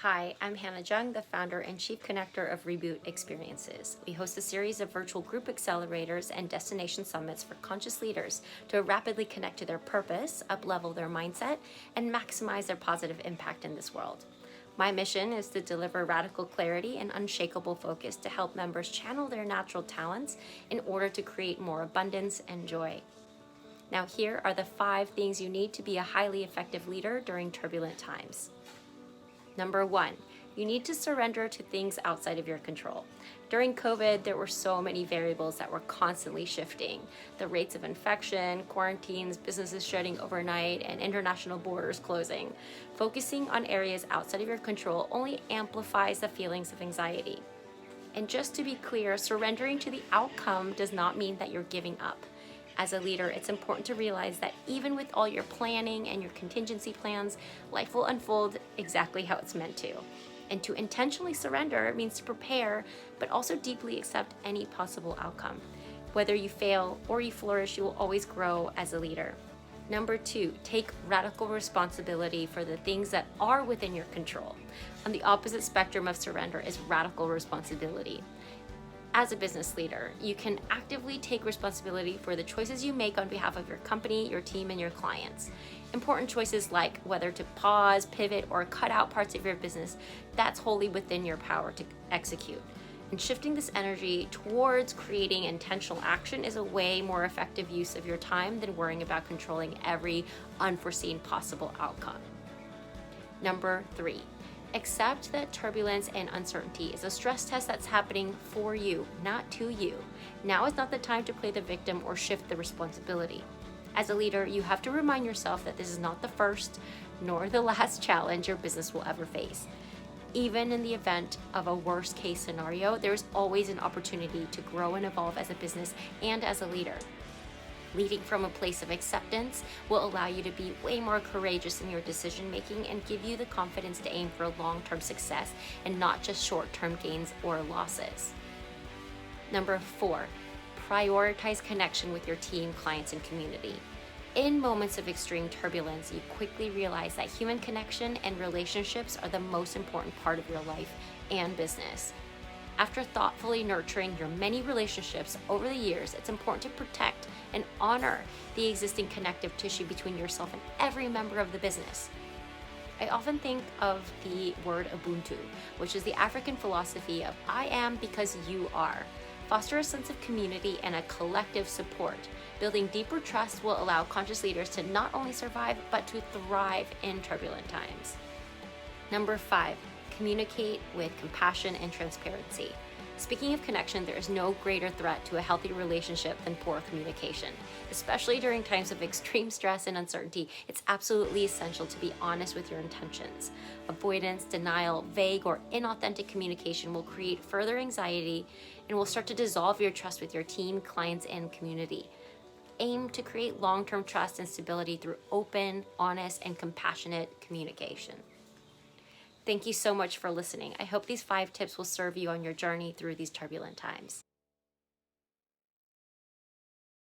Hi, I'm Hannah Jung, the founder and chief connector of Reboot Experiences. We host a series of virtual group accelerators and destination summits for conscious leaders to rapidly connect to their purpose, uplevel their mindset, and maximize their positive impact in this world. My mission is to deliver radical clarity and unshakable focus to help members channel their natural talents in order to create more abundance and joy. Now, here are the 5 things you need to be a highly effective leader during turbulent times. Number 1, you need to surrender to things outside of your control. During COVID, there were so many variables that were constantly shifting. The rates of infection, quarantines, businesses shutting overnight, and international borders closing. Focusing on areas outside of your control only amplifies the feelings of anxiety. And just to be clear, surrendering to the outcome does not mean that you're giving up. As a leader, it's important to realize that even with all your planning and your contingency plans, life will unfold exactly how it's meant to. And to intentionally surrender means to prepare, but also deeply accept any possible outcome. Whether you fail or you flourish, you will always grow as a leader. Number 2, take radical responsibility for the things that are within your control. On the opposite spectrum of surrender is radical responsibility. As a business leader, you can actively take responsibility for the choices you make on behalf of your company, your team, and your clients. Important choices like whether to pause, pivot, or cut out parts of your business, that's wholly within your power to execute. And shifting this energy towards creating intentional action is a way more effective use of your time than worrying about controlling every unforeseen possible outcome. Number 3. Accept that turbulence and uncertainty is a stress test that's happening for you, not to you. Now is not the time to play the victim or shift the responsibility. As a leader, you have to remind yourself that this is not the first nor the last challenge your business will ever face. Even in the event of a worst case scenario, there is always an opportunity to grow and evolve as a business and as a leader. Leading from a place of acceptance will allow you to be way more courageous in your decision making and give you the confidence to aim for long-term success and not just short-term gains or losses. Number 4, prioritize connection with your team, clients, and community. In moments of extreme turbulence, you quickly realize that human connection and relationships are the most important part of your life and business. After thoughtfully nurturing your many relationships over the years, it's important to protect and honor the existing connective tissue between yourself and every member of the business. I often think of the word Ubuntu, which is the African philosophy of I am because you are. Foster a sense of community and a collective support. Building deeper trust will allow conscious leaders to not only survive, but to thrive in turbulent times. Number 5, communicate with compassion and transparency. Speaking of connection, there is no greater threat to a healthy relationship than poor communication. Especially during times of extreme stress and uncertainty, it's absolutely essential to be honest with your intentions. Avoidance, denial, vague, or inauthentic communication will create further anxiety and will start to dissolve your trust with your team, clients, and community. Aim to create long-term trust and stability through open, honest, and compassionate communication. Thank you so much for listening. I hope these 5 tips will serve you on your journey through these turbulent times.